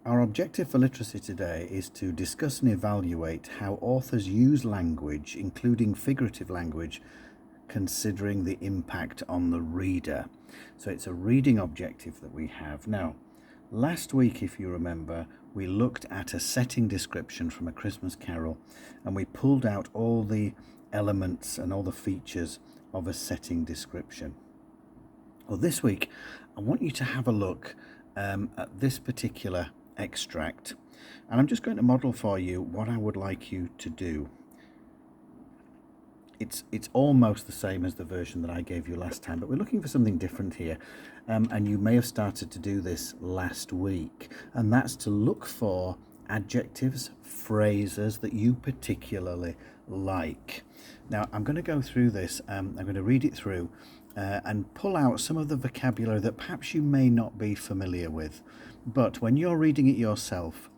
Our objective for literacy today is to discuss and evaluate how authors use language, including figurative language, considering the impact on the reader. So it's a reading objective that we have. Now, last week, if you remember, we looked at a setting description from A Christmas Carol, and we pulled out all the elements and all the features of a setting description. Well, this week, I want you to have a look at this particular extract, and I'm just going to model for you what I would like you to do. It's almost the same as the version that I gave you last time, but we're looking for something different here, and you may have started to do this last week, and that's to look for adjectives, phrases that you particularly like. Now, I'm going to go through this, I'm going to read it through and pull out some of the vocabulary that perhaps you may not be familiar with. But when you're reading it yourself,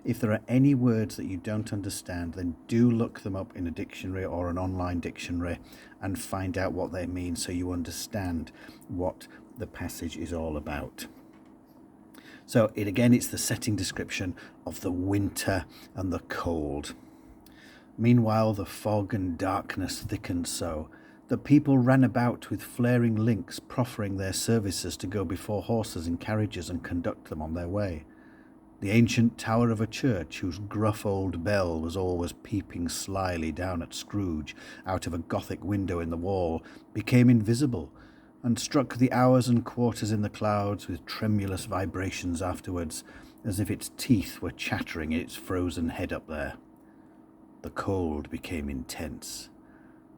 if there are any words that you don't understand, then do look them up in a dictionary or an online dictionary and find out what they mean so you understand what the passage is all about. So it's the setting description of the winter and the cold. Meanwhile, the fog and darkness thickened so that people ran about with flaring links, proffering their services to go before horses in carriages and conduct them on their way. The ancient tower of a church, whose gruff old bell was always peeping slyly down at Scrooge out of a Gothic window in the wall, became invisible, and struck the hours and quarters in the clouds with tremulous vibrations afterwards, as if its teeth were chattering in its frozen head up there. The cold became intense.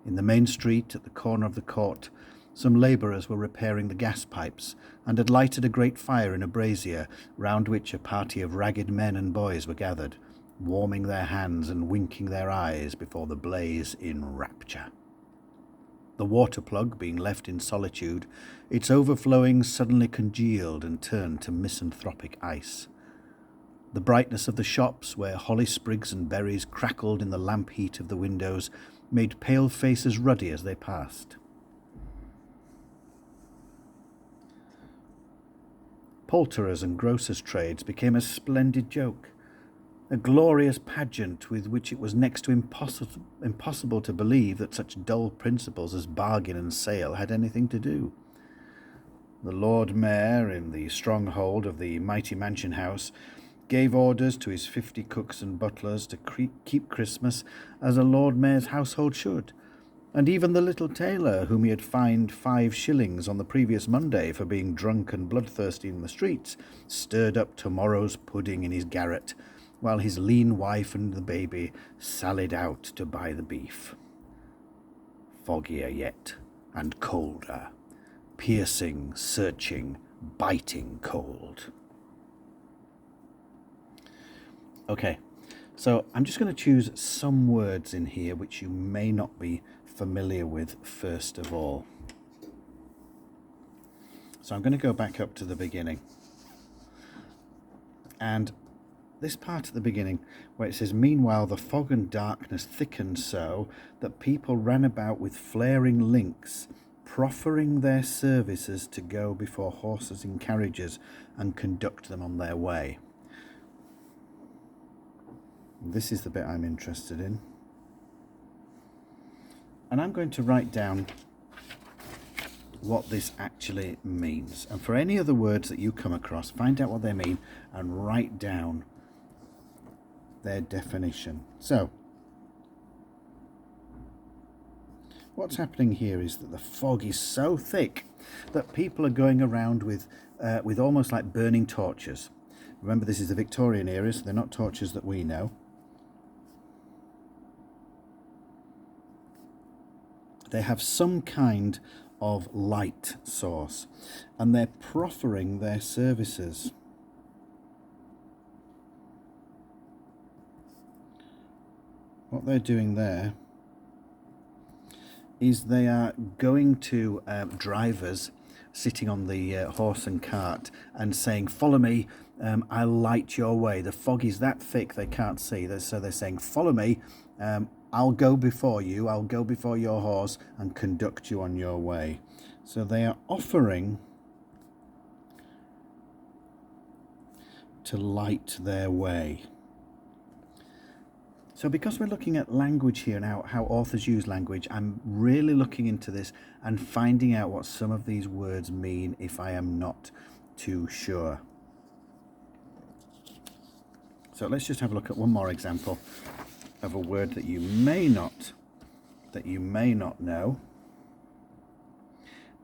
In the main street, at the corner of the court, some labourers were repairing the gas pipes, and had lighted a great fire in a brazier, round which a party of ragged men and boys were gathered, warming their hands and winking their eyes before the blaze in rapture. The water plug being left in solitude, its overflowing suddenly congealed and turned to misanthropic ice. The brightness of the shops, where holly sprigs and berries crackled in the lamp heat of the windows, made pale faces ruddy as they passed. Poulterers' and grocers' trades became a splendid joke, a glorious pageant with which it was next to impossible to believe that such dull principles as bargain and sale had anything to do. The Lord Mayor, in the stronghold of the mighty Mansion House, gave orders to his 50 cooks and butlers to keep Christmas as a Lord Mayor's household should, and even the little tailor, whom he had fined 5 shillings on the previous Monday for being drunk and bloodthirsty in the streets, stirred up tomorrow's pudding in his garret, while his lean wife and the baby sallied out to buy the beef. Foggier yet, and colder, piercing, searching, biting cold. Okay, so I'm just going to choose some words in here which you may not be familiar with first of all. So I'm going to go back up to the beginning. And this part at the beginning where it says, meanwhile the fog and darkness thickened so that people ran about with flaring links, proffering their services to go before horses in carriages and conduct them on their way. This is the bit I'm interested in. And I'm going to write down what this actually means. And for any other words that you come across, find out what they mean and write down their definition. So, what's happening here is that the fog is so thick that people are going around with almost like burning torches. Remember, this is the Victorian era, so they're not torches that we know. They have some kind of light source, and they're proffering their services. What they're doing there is they are going to drivers sitting on the horse and cart and saying, follow me, I'll light your way. The fog is that thick they can't see, so they're saying, follow me, I'll go before you, I'll go before your horse and conduct you on your way. So they are offering to light their way. So because we're looking at language here now, how authors use language, I'm really looking into this and finding out what some of these words mean if I am not too sure. So let's just have a look at one more example of a word that you may not know.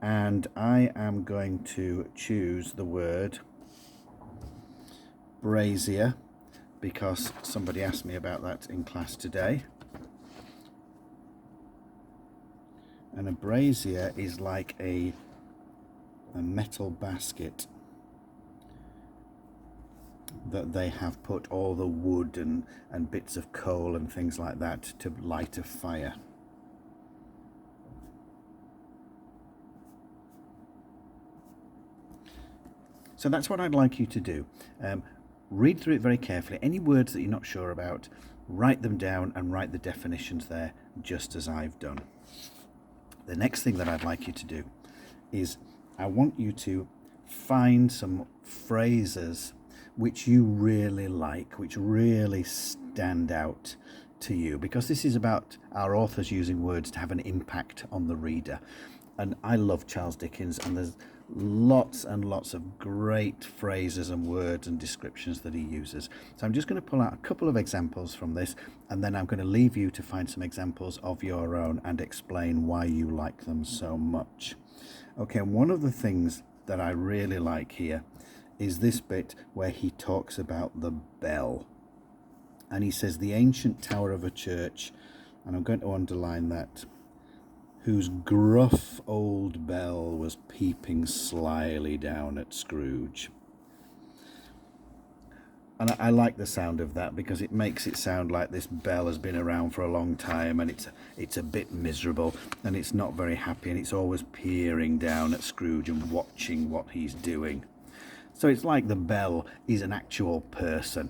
And I am going to choose the word brazier, because somebody asked me about that in class today. And a brazier is like a metal basket that they have put all the wood and bits of coal and things like that to light a fire. So that's what I'd like you to do. Read through it very carefully. Any words that you're not sure about, write them down and write the definitions there, just as I've done. The next thing that I'd like you to do is I want you to find some phrases which you really like, which really stand out to you, because this is about our authors using words to have an impact on the reader. And I love Charles Dickens, and there's lots and lots of great phrases and words and descriptions that he uses. So I'm just going to pull out a couple of examples from this, and then I'm going to leave you to find some examples of your own and explain why you like them so much. Okay, and one of the things that I really like here is this bit where he talks about the bell. And he says, the ancient tower of a church, and I'm going to underline that, whose gruff old bell was peeping slyly down at Scrooge. And I like the sound of that, because it makes it sound like this bell has been around for a long time, and it's a bit miserable, and it's not very happy, and it's always peering down at Scrooge and watching what he's doing. So it's like the bell is an actual person.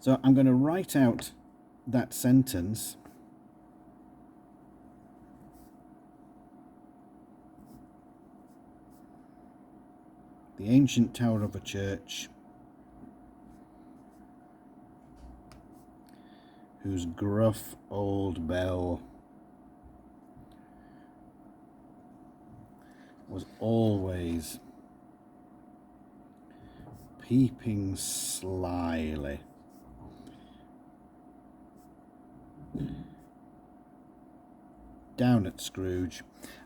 So I'm going to write out that sentence. The ancient tower of a church, whose gruff old bell was always peeping slyly down at Scrooge.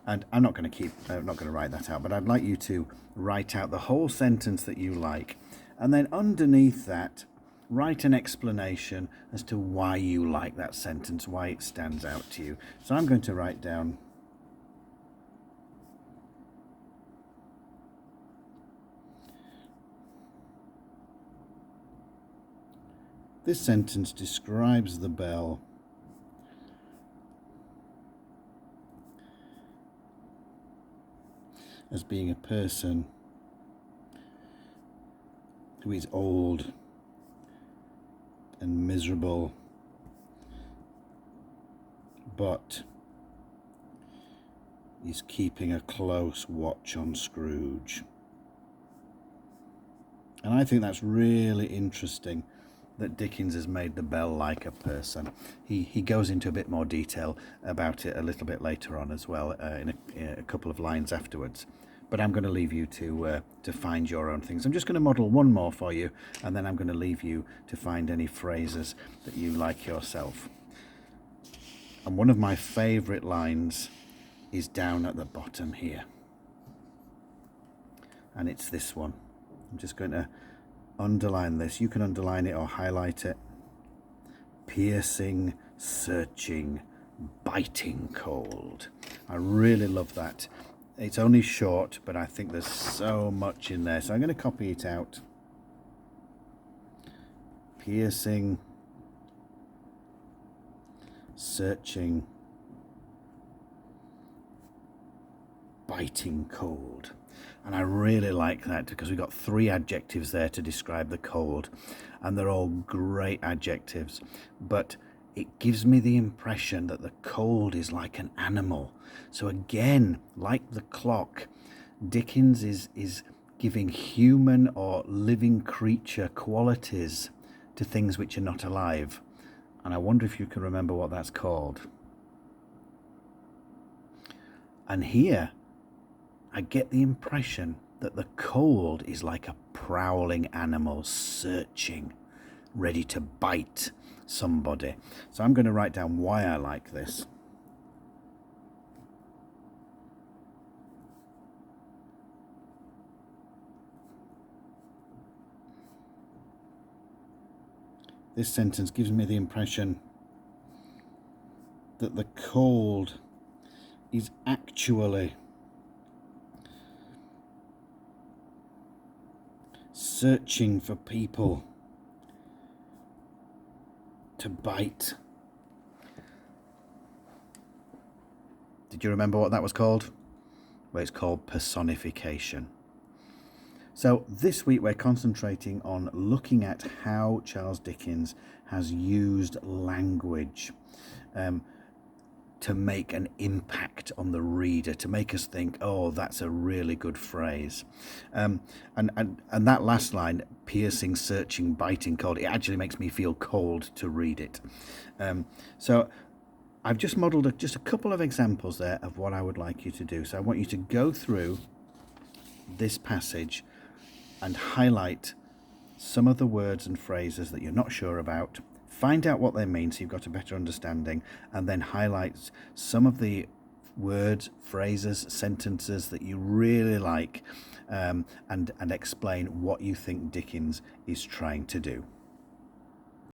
And I'm not going to write that out, but I'd like you to write out the whole sentence that you like, and then underneath that write an explanation as to why you like that sentence, why it stands out to you. So I'm going to write down, this sentence describes the bell as being a person who is old and miserable, but is keeping a close watch on Scrooge. And I think that's really interesting, that Dickens has made the bell like a person. He goes into a bit more detail about it a little bit later on as well, in a couple of lines afterwards. But I'm going to leave you to find your own things. I'm just going to model one more for you, and then I'm going to leave you to find any phrases that you like yourself. And one of my favourite lines is down at the bottom here. And it's this one. I'm just going to underline this. You can underline it or highlight it. Piercing, searching, biting cold. I really love that. It's only short, but I think there's so much in there. So I'm going to copy it out. Piercing, searching, biting cold. And I really like that, because we've got 3 adjectives there to describe the cold, and they're all great adjectives, but it gives me the impression that the cold is like an animal. So again, like the clock, Dickens is giving human or living creature qualities to things which are not alive. And I wonder if you can remember what that's called. And here I get the impression that the cold is like a prowling animal searching, ready to bite somebody. So I'm going to write down why I like this. This sentence gives me the impression that the cold is actually searching for people to bite. Did you remember what that was called? Well, it's called personification. So this week we're concentrating on looking at how Charles Dickens has used language to make an impact on the reader, to make us think, oh, that's a really good phrase. And that last line, piercing, searching, biting, cold, it actually makes me feel cold to read it. So I've just modelled just a couple of examples there of what I would like you to do. So I want you to go through this passage and highlight some of the words and phrases that you're not sure about. Find out what they mean so you've got a better understanding, and then highlight some of the words, phrases, sentences that you really like, and explain what you think Dickens is trying to do.